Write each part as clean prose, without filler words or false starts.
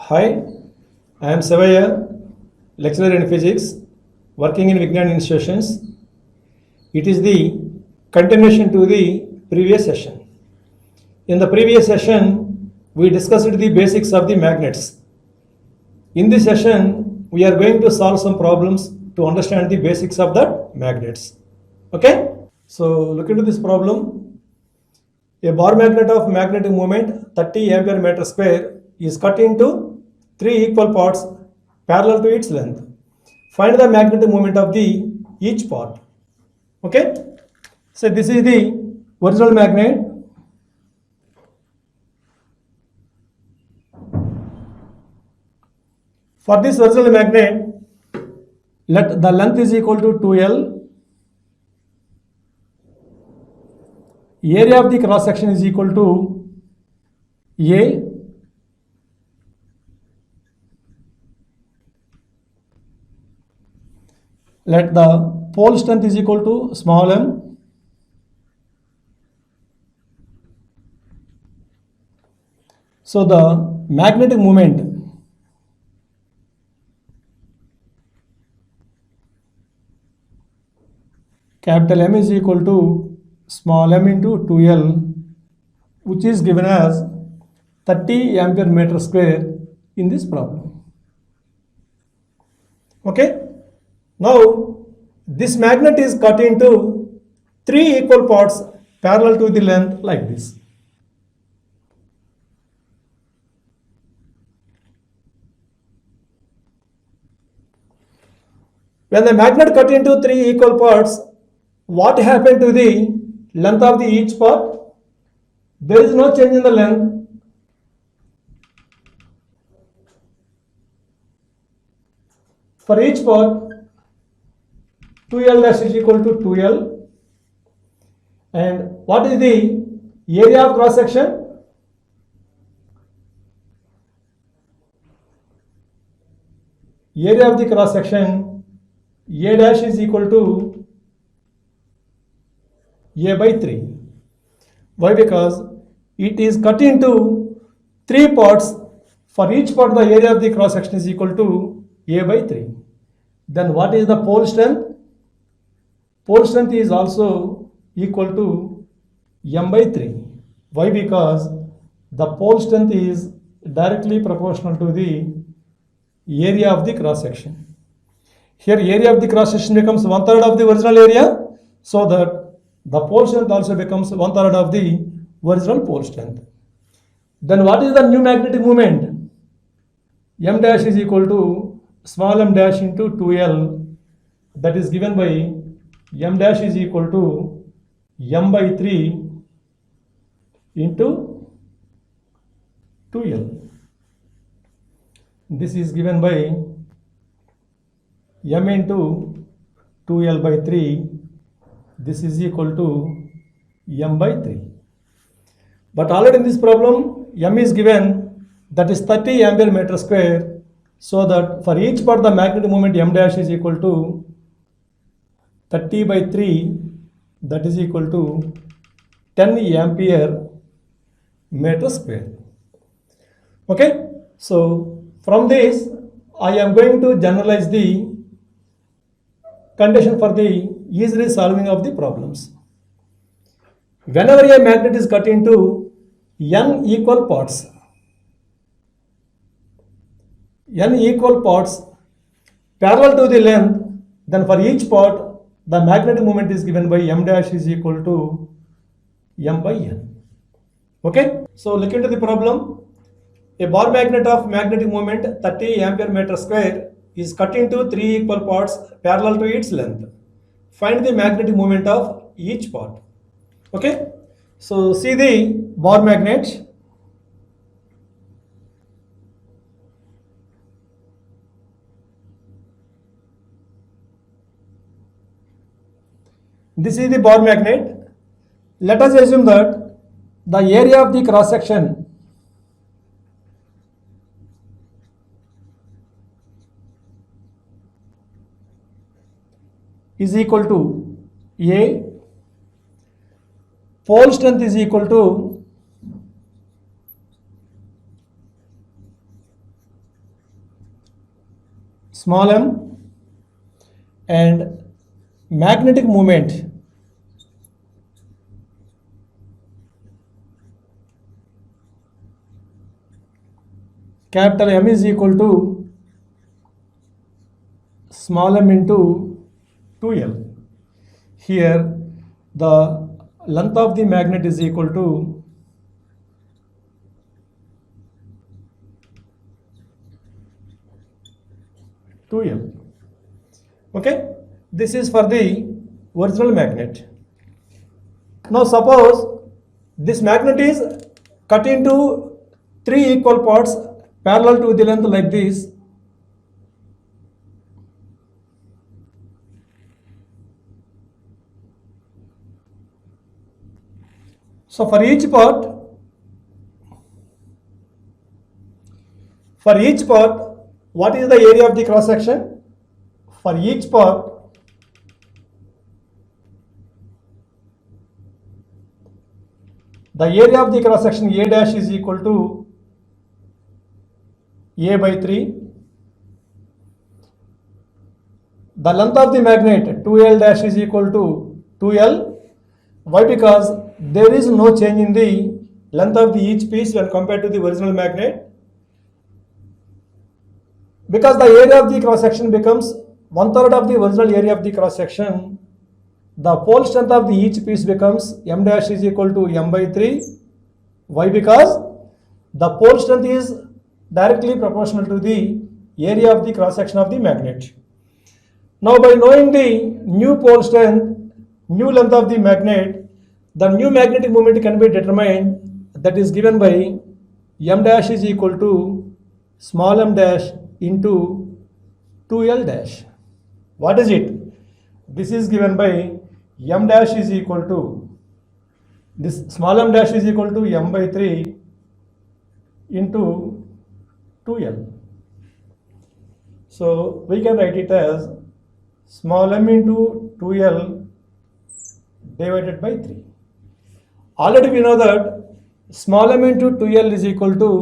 Hi, I am Savaya, lecturer in physics, working in Vignan Institutions. It is the continuation to the previous session. In the previous session, we discussed the basics of the magnets. In this session, we are going to solve some problems to understand the basics of the magnets. Okay? So, look into this problem. A bar magnet of magnetic moment 30 ampere meter square is cut into 3 equal parts parallel to its length. Find the magnetic moment of the each part. Okay? So this is the original magnet. For this original magnet, let the length is equal to 2L. Area of the cross section is equal to A. Let the pole strength is equal to small m. So the magnetic moment capital M is equal to small m into 2L, which is given as 30 ampere meter square in this problem. Okay? Now, this magnet is cut into 3 equal parts parallel to the length like this. When the magnet cut into 3 equal parts, what happened to the length of the each part? There is no change in the length. For each part, 2L dash is equal to 2L. And what is the area of cross section? Area of the cross section, A dash is equal to A by 3. Why? Because it is cut into 3 parts. For each part, the area of the cross section is equal to A by 3. Then what is the pole strength? Pole strength is also equal to M by 3. Why? Because the pole strength is directly proportional to the area of the cross section. Here area of the cross section becomes 1/3 of the original area, so that the pole strength also becomes 1/3 of the original pole strength. Then what is the new magnetic moment? M dash is equal to small m dash into 2L, that is given by m dash is equal to m by 3 into 2L. This is given by m into 2L by 3. This is equal to m by 3. But already in this problem, m is given, that is 30 ampere meter square. So that for each part the magnetic moment m dash is equal to 30 by 3, that is equal to 10 ampere meter square. Okay? So from this, I am going to generalize the condition for the easily solving of the problems. Whenever a magnet is cut into n equal parts parallel to the length, then for each part the magnetic moment is given by m dash is equal to m by n. Okay? So look into the problem. A bar magnet of magnetic moment 30 ampere meter square is cut into 3 equal parts parallel to its length. Find the magnetic moment of each part. Okay? So see the bar magnet. This is the bar magnet. Let us assume that the area of the cross section is equal to A, pole strength is equal to small m and magnetic moment capital M is equal to small m into 2L. Here the length of the magnet is equal to L. Okay, this is for the original magnet. Now suppose this magnet is cut into 3 equal parts parallel to the length like this. So for each part, what is the area of the cross section? For each part, the area of the cross section A dash is equal to A by 3. The length of the magnet 2L dash is equal to 2L. Why? Because there is no change in the length of the each piece when compared to the original magnet. Because the area of the cross section becomes 1/3 of the original area of the cross section, the pole strength of the each piece becomes M dash is equal to M by 3. Why? Because the pole strength is directly proportional to the area of the cross section of the magnet. Now by knowing the new pole strength, new length of the magnet, the new magnetic moment can be determined, that is given by M dash is equal to small m dash into 2L dash. What is it? This is given by M dash is equal to, this small m dash is equal to M by 3 into 2L. So we can write it as small m into 2L divided by 3. Already we know that small m into 2L is equal to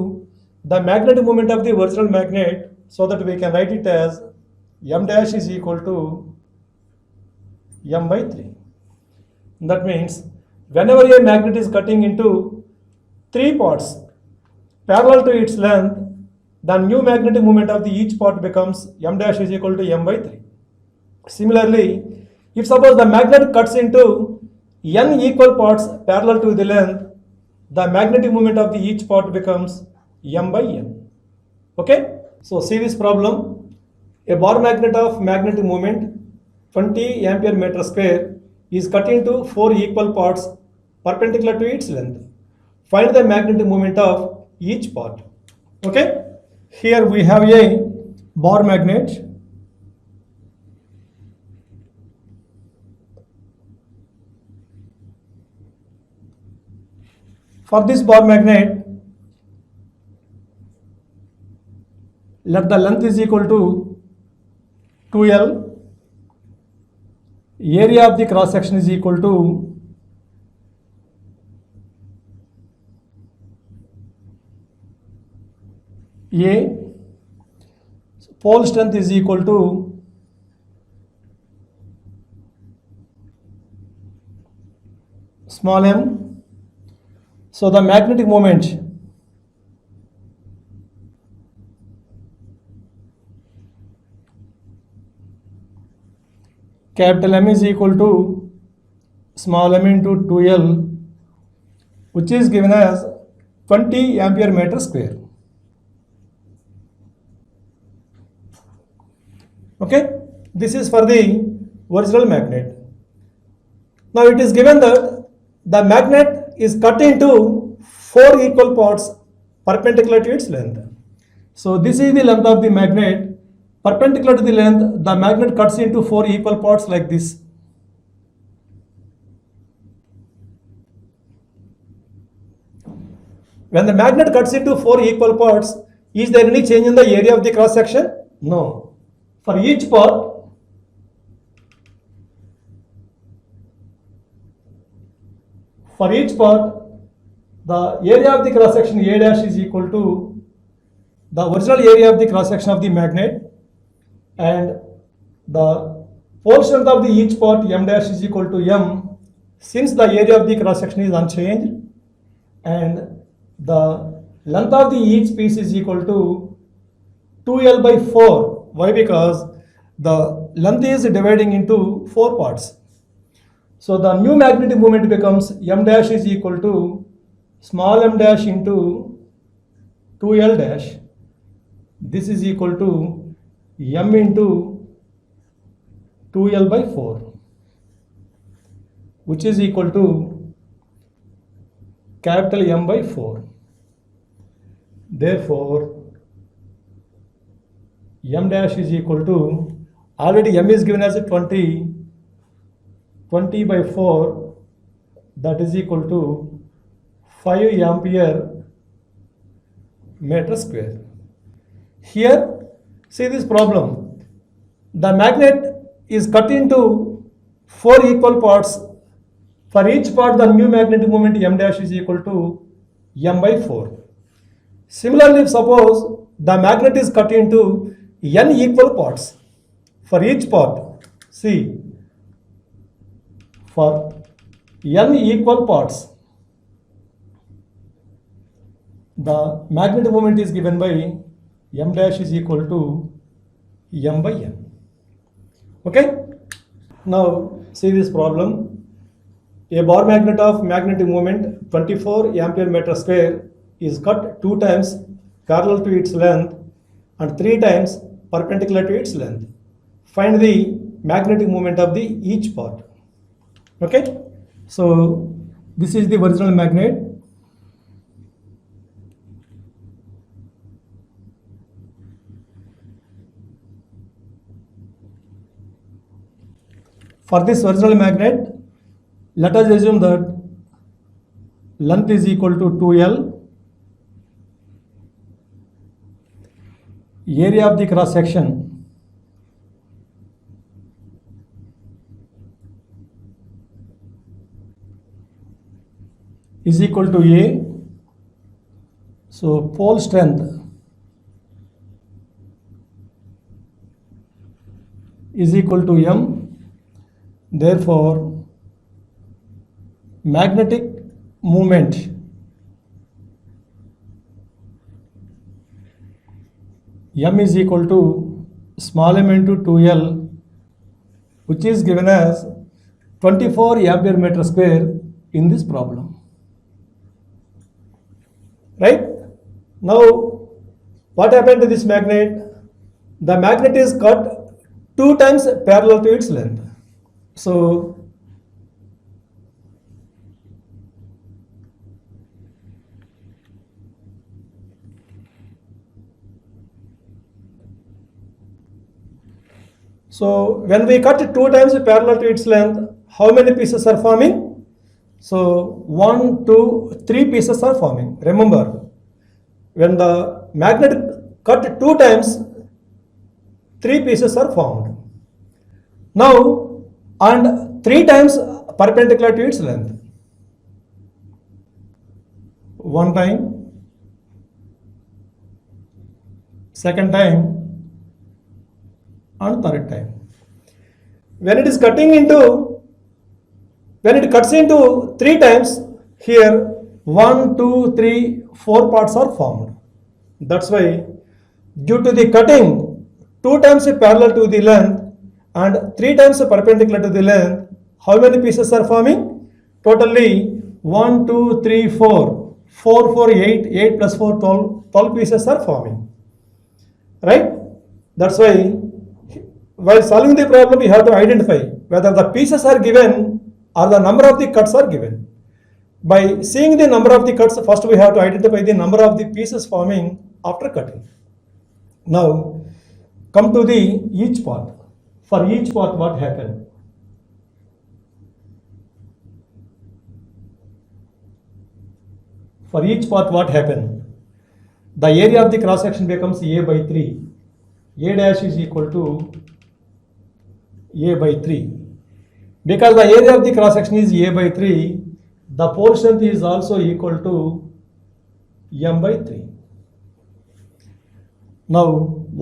the magnetic moment of the original magnet, so that we can write it as M dash is equal to M by 3. That means whenever a magnet is cutting into 3 parts parallel to its length, the new magnetic moment of the each part becomes M dash is equal to M by 3. Similarly, if suppose the magnet cuts into n equal parts parallel to the length, the magnetic moment of the each part becomes M by n. Okay? So see this problem. A bar magnet of magnetic moment 20 ampere meter square is cut into 4 equal parts perpendicular to its length. Find the magnetic moment of each part. Okay? Here we have a bar magnet. For this bar magnet, let the length is equal to 2L, area of the cross section is equal to A, pole strength is equal to small m. So the magnetic moment capital M is equal to small m into 2L, which is given as 20 ampere meter square. Okay, this is for the original magnet. Now it is given that the magnet is cut into 4 equal parts perpendicular to its length. So this is the length of the magnet. Perpendicular to the length, the magnet cuts into 4 equal parts like this. When the magnet cuts into 4 equal parts, is there any change in the area of the cross section? No. For each part, the area of the cross section A dash is equal to the original area of the cross section of the magnet and the pole strength of the each part m dash is equal to m, since the area of the cross section is unchanged, and the length of the each piece is equal to 2l by 4. Why? Because the length is dividing into 4 parts. So the new magnetic moment becomes m dash is equal to small m dash into 2l dash. This is equal to m into 2l by 4, which is equal to capital M by 4. Therefore, m dash is equal to, already m is given as a 20 by 4, that is equal to 5 ampere meter square. Here, see this problem. The magnet is cut into 4 equal parts. For each part, the new magnetic moment m dash is equal to m by 4. Similarly, if suppose the magnet is cut into n equal parts, for each part, see, for n equal parts, the magnetic moment is given by m dash is equal to m by n. Okay? Now, see this problem. A bar magnet of magnetic moment 24 ampere meter square is cut 2 times parallel to its length and 3 times perpendicular to its length. Find the magnetic moment of the each part. Okay? So, this is the original magnet. For this original magnet, let us assume that length is equal to 2L, area of the cross section is equal to A, so pole strength is equal to M. Therefore, magnetic moment M is equal to small m into 2L, which is given as 24 ampere meter square in this problem. Right? Now, what happened to this magnet? The magnet is cut 2 times parallel to its length. So, when we cut 2 times parallel to its length, how many pieces are forming? So 1, 2, 3 pieces are forming. Remember, when the magnet cut 2 times, 3 pieces are formed. Now, and 3 times perpendicular to its length. 1 time, second time, and third time. When it is cutting into, when it cuts into 3 times, here 1, 2, 3, 4 parts are formed. That's why, due to the cutting 2 times parallel to the length and 3 times perpendicular to the length, how many pieces are forming? Totally 1, 2, 3, 4. 4, 4, 8. 8 plus 4, 12. 12 pieces are forming. Right? That's why, while solving the problem, you have to identify whether the pieces are given or the number of the cuts are given. By seeing the number of the cuts, first we have to identify the number of the pieces forming after cutting. Now, come to the each part. For each part, what happened? For each part, what happened? The area of the cross section becomes A by 3. A dash is equal to A by 3. Because the area of the cross section is A by 3, the pole strength is also equal to M by 3. Now,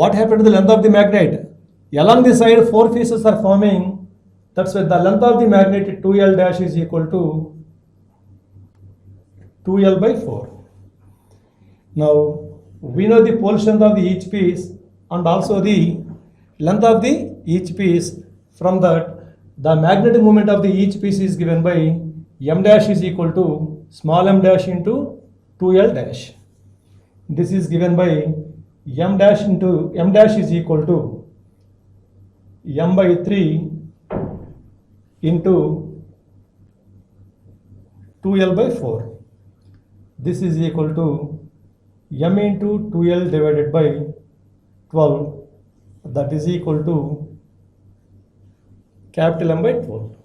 what happened to the length of the magnet? Along the side, 4 pieces are forming. That's why the length of the magnet 2L dash is equal to 2L by 4. Now, we know the pole strength of the each piece and also the length of the each piece. From that, the magnetic moment of the each piece is given by m dash is equal to small m dash into 2L dash. This is given by m dash is equal to m by 3 into 2L by 4. This is equal to m into 2L divided by 12, that is equal to capital M by 12.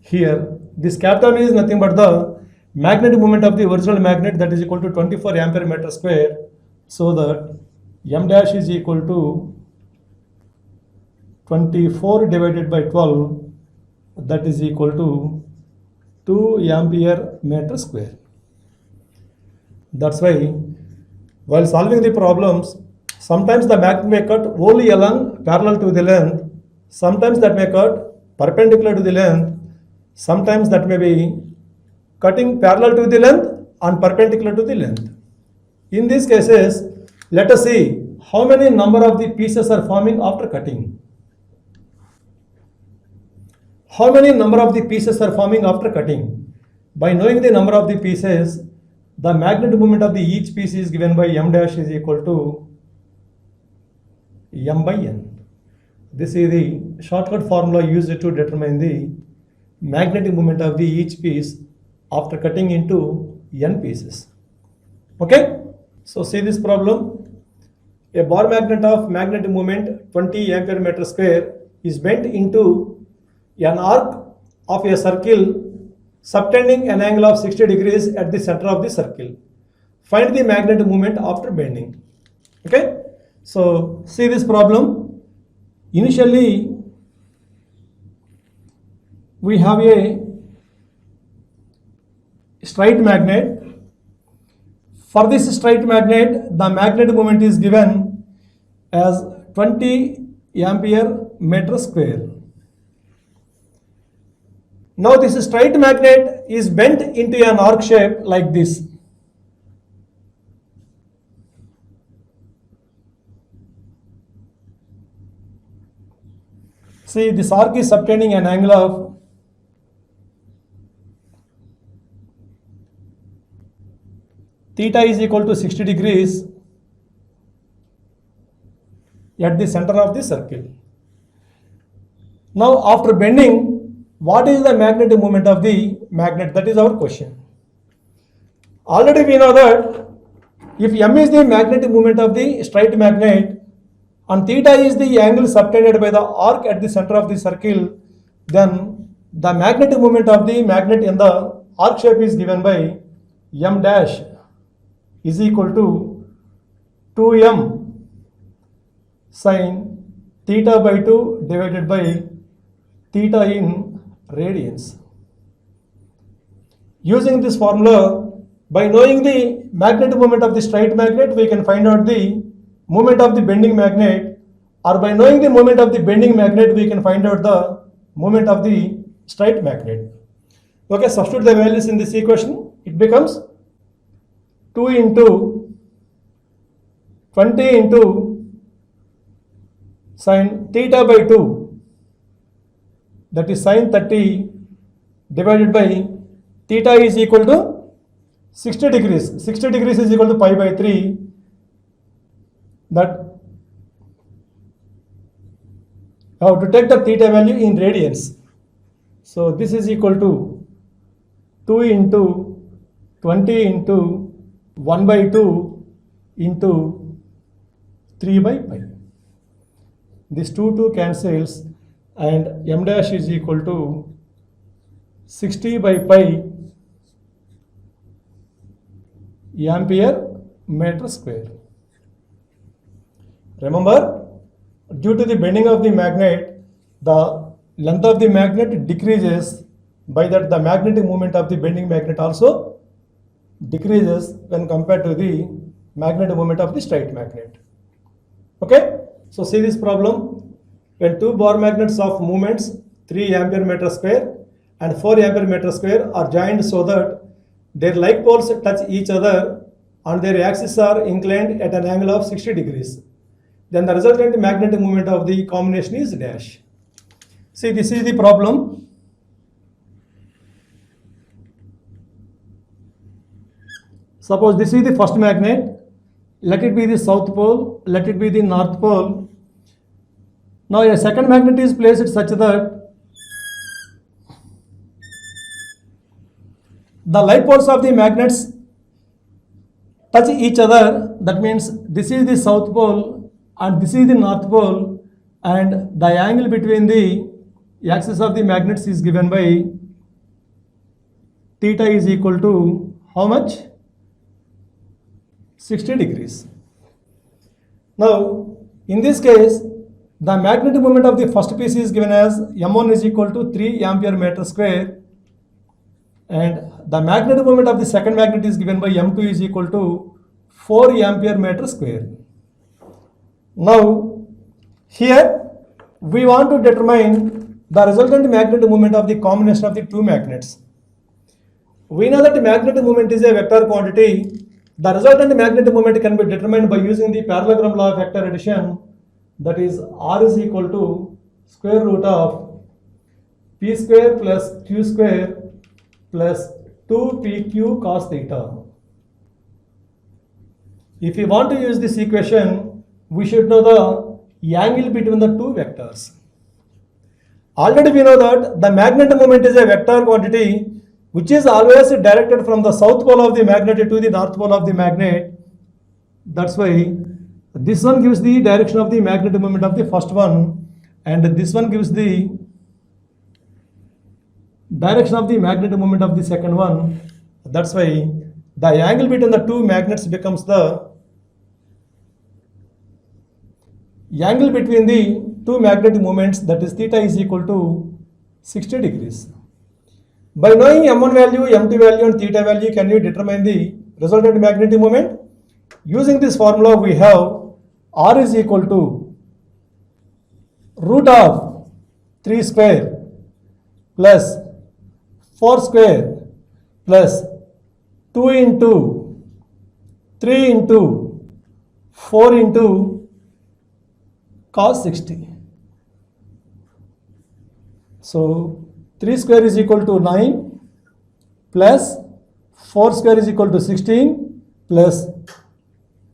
Here, this capital M is nothing but the magnetic moment of the original magnet, that is equal to 24 ampere meter square. So that m dash is equal to 24 divided by 12, that is equal to 2 ampere meter square. That's why while solving the problems, sometimes the magnet may cut only along parallel to the length, sometimes that may cut perpendicular to the length, sometimes that may be cutting parallel to the length and perpendicular to the length. In these cases, let us see how many number of the pieces are forming after cutting. How many number of the pieces are forming after cutting? By knowing the number of the pieces, the magnetic moment of the each piece is given by m dash is equal to m by n. This is the shortcut formula used to determine the magnetic moment of the each piece after cutting into n pieces. Okay? So see this problem. A bar magnet of magnetic moment 20 ampere meter square is bent into an arc of a circle subtending an angle of 60 degrees at the center of the circle. Find the magnetic moment after bending. Okay? So see this problem. Initially, we have a straight magnet. For this straight magnet, the magnetic moment is given as 20 ampere meter square. Now this straight magnet is bent into an arc shape like this. See, this arc is subtending an angle of theta is equal to 60 degrees at the center of the circle. Now after bending, what is the magnetic moment of the magnet? That is our question. Already we know that if m is the magnetic moment of the straight magnet and theta is the angle subtended by the arc at the center of the circle, then the magnetic moment of the magnet in the arc shape is given by m dash is equal to 2m sine theta by 2 divided by theta in radians. Using this formula, by knowing the magnetic moment of the straight magnet, we can find out the moment of the bending magnet, or by knowing the moment of the bending magnet, we can find out the moment of the straight magnet. Okay, substitute the values in this equation. It becomes 2 into 20 into sine theta by 2, that is sine 30 divided by theta is equal to 60 degrees. 60 degrees is equal to pi by 3. That how to take the theta value in radians. So this is equal to 2 into 20 into 1 by 2 into 3 by pi. This 2 cancels and m dash is equal to 60 by pi ampere meter square. Remember, due to the bending of the magnet, the length of the magnet decreases. By that, the magnetic moment of the bending magnet also decreases when compared to the magnetic moment of the straight magnet. Okay, so see this problem. when two bar magnets of moments 3 ampere meter square and 4 ampere meter square are joined so that their like poles touch each other and their axes are inclined at an angle of 60 degrees. Then the resultant magnetic moment of the combination is dash. See, this is the problem. Suppose this is the first magnet, let it be the south pole, let it be the north pole. Now a second magnet is placed such that the like poles of the magnets touch each other. That means this is the south pole and this is the north pole, and the angle between the axis of the magnets is given by theta is equal to how much? 60 degrees. Now in this case, the magnetic moment of the first piece is given as m1 is equal to 3 ampere meter square, and the magnetic moment of the second magnet is given by m2 is equal to 4 ampere meter square. Now here we want to determine the resultant magnetic moment of the combination of the two magnets. We know that the magnetic moment is a vector quantity. The resultant magnetic moment can be determined by using the parallelogram law of vector addition, that is R is equal to square root of p square plus q square plus 2pq cos theta. If we want to use this equation, we should know the angle between the two vectors. Already we know that the magnetic moment is a vector quantity which is always directed from the south pole of the magnet to the north pole of the magnet. That's why this one gives the direction of the magnetic moment of the first one, and this one gives the direction of the magnetic moment of the second one. That's why the angle between the two magnets becomes the angle between the two magnetic moments, that is theta is equal to 60 degrees. By knowing m1 value, m2 value and theta value, can you determine the resultant magnetic moment? Using this formula, we have R is equal to root of 3 square plus 4 square plus 2 into 3 into 4 into cos 60. So 3 square is equal to 9 plus 4 square is equal to 16 plus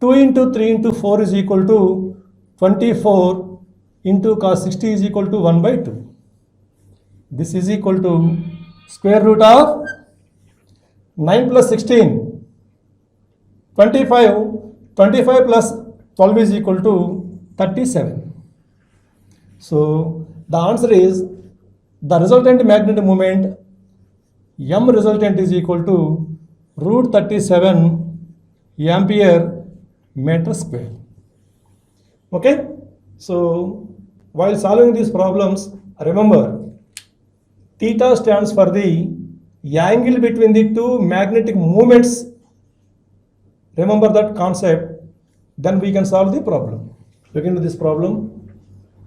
2 into 3 into 4 is equal to 24 into cos 60 is equal to 1 by 2. This is equal to square root of 9 plus 16, 25, 25 plus 12 is equal to 37. So the answer is the resultant magnetic moment m resultant is equal to root 37 ampere meter square. Okay, so while solving these problems, remember theta stands for the angle between the two magnetic moments. Remember that concept, then we can solve the problem. Look into this problem.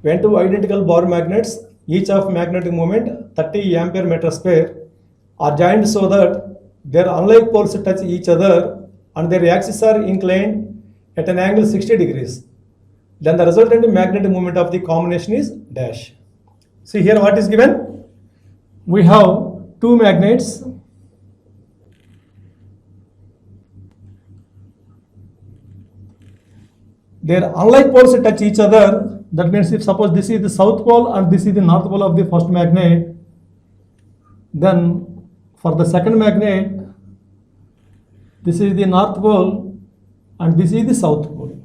When two identical bar magnets, each of magnetic moment 30 ampere meter square, are joined so that their unlike poles touch each other and their axes are inclined at an angle 60 degrees, then the resultant magnetic moment of the combination is dash. See here what is given. We have two magnets. Their unlike poles touch each other. That means if suppose this is the south pole and this is the north pole of the first magnet, then for the second magnet, this is the north pole and this is the south pole.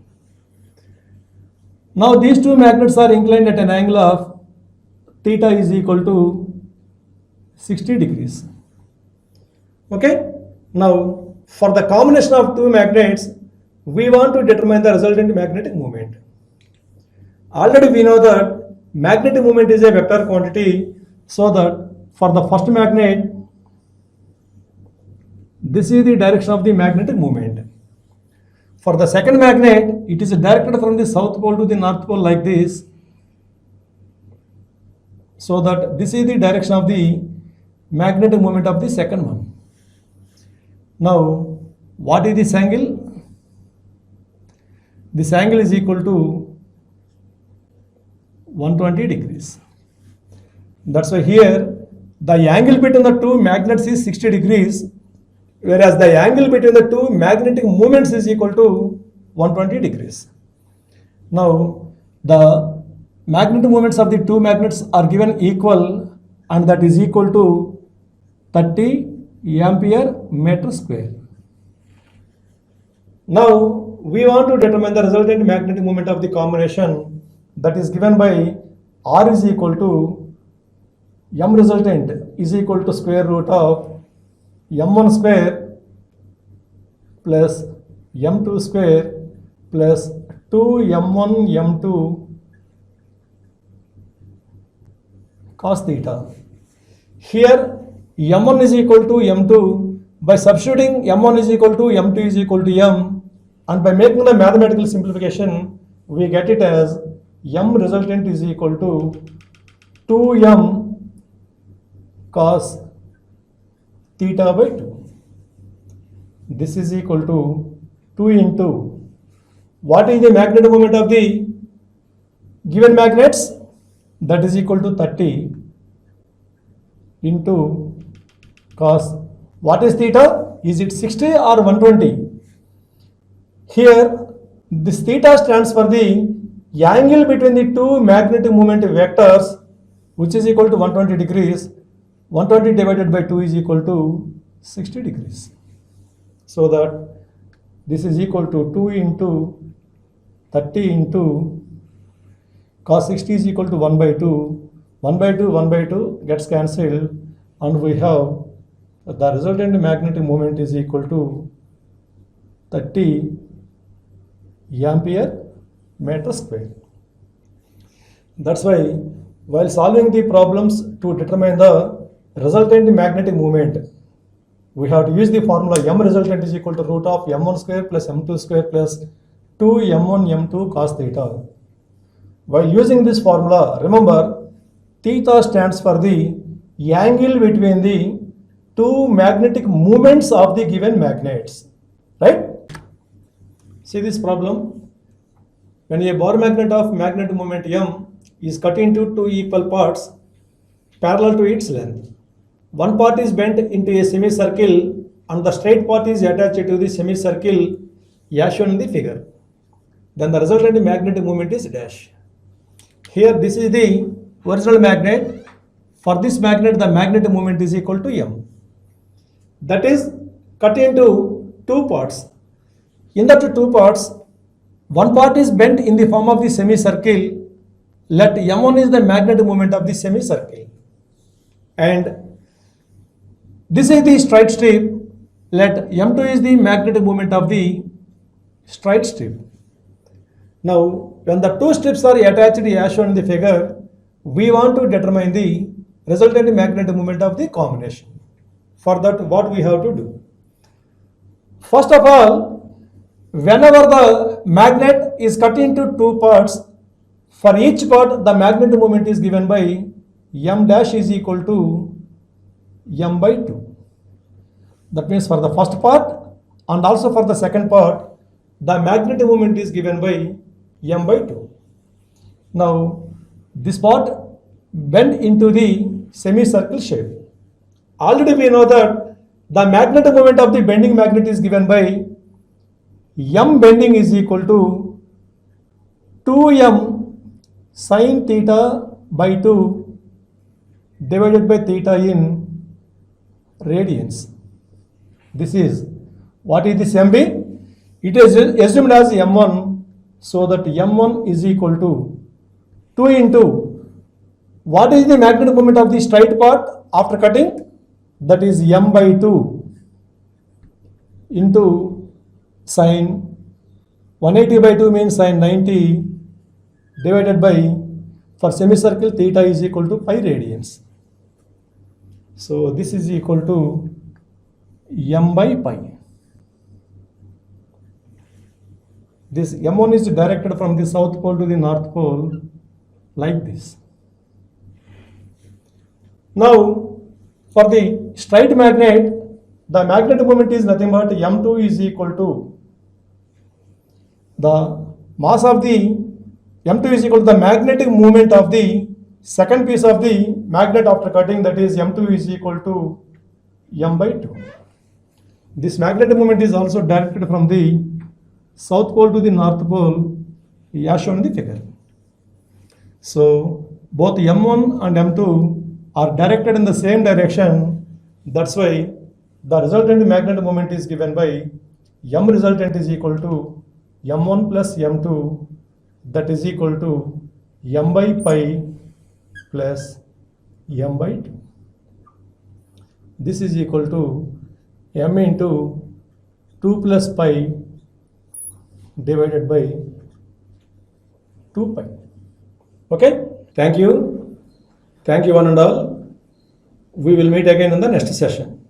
Now these two magnets are inclined at an angle of theta is equal to 60 degrees. Okay. Now for the combination of two magnets, we want to determine the resultant magnetic moment. Already we know that magnetic moment is a vector quantity, so that for the first magnet, this is the direction of the magnetic moment. For the second magnet, it is directed from the south pole to the north pole like this. So that this is the direction of the magnetic moment of the second one. Now, what is this angle? This angle is equal to 120 degrees. That's why here the angle between the two magnets is 60 degrees, whereas the angle between the two magnetic moments is equal to 120 degrees. Now, the magnetic moments of the two magnets are given equal, and that is equal to 30 ampere meter square. Now, we want to determine the resultant magnetic moment of the combination, that is given by R is equal to M resultant is equal to square root of M1 square plus M2 square plus 2M1 M2 cos theta. Here M1 is equal to M2. By substituting M1 is equal to M2 is equal to M, and by making the mathematical simplification, we get it as M resultant is equal to 2M cos theta by 2. This is equal to 2 into what is the magnetic moment of the given magnets? That is equal to 30 into cos. What is theta? Is it 60 or 120? Here, this theta stands for the angle between the two magnetic moment vectors, which is equal to 120 degrees. 120 divided by 2 is equal to 60 degrees. So that this is equal to 2 into 30 into cos 60 is equal to 1 by 2. 1 by 2, 1 by 2 gets cancelled, and we have the resultant magnetic moment is equal to 30 ampere meter square. That's why while solving the problems to determine the resultant magnetic moment, we have to use the formula M resultant is equal to root of M1 square plus M2 square plus 2M1 M2 cos theta. While using this formula, remember theta stands for the angle between the two magnetic moments of the given magnets, right? See this problem. When a bar magnet of magnetic moment M is cut into two equal parts parallel to its length, one part is bent into a semicircle and the straight part is attached to the semicircle as shown in the figure. Then the resultant magnetic moment is dash. Here this is the original magnet. For this magnet, the magnetic moment is equal to M. That is cut into two parts. In the two parts, one part is bent in the form of the semicircle. Let M1 is the magnetic moment of the semicircle, and this is the straight strip. Let M2 is the magnetic moment of the straight strip. Now, when the two strips are attached as shown in the figure, we want to determine the resultant magnetic moment of the combination. For that, what we have to do? First of all, whenever the magnet is cut into two parts, for each part the magnetic moment is given by M dash is equal to M by 2. That means for the first part and also for the second part, the magnetic moment is given by M by 2. Now, this part bend into the semicircle shape. Already we know that the magnetic moment of the bending magnet is given by M bending is equal to 2M sin theta by 2 divided by theta in radians. This is, what is this MB? It is assumed as M1, so that M1 is equal to 2 into, what is the magnetic moment of the straight part after cutting? That is M by 2 into sine 180 by 2 means sine 90 divided by, for semicircle, theta is equal to pi radians. So this is equal to M by pi. This M1 is directed from the south pole to the north pole like this. Now, for the straight magnet, the magnetic moment is nothing but m2 is equal to the mass of the m2 is equal to the magnetic moment of the second piece of the magnet after cutting, that is m2 is equal to m by 2. This magnetic moment is also directed from the south pole to the north pole as shown in the figure. So both m1 and m2 are directed in the same direction. That's why the resultant magnetic moment is given by m resultant is equal to m1 plus m2, that is equal to m by pi plus m by 2. This is equal to m into 2 plus pi divided by 2 pi. Okay, thank you one and all. We will meet again in the next session.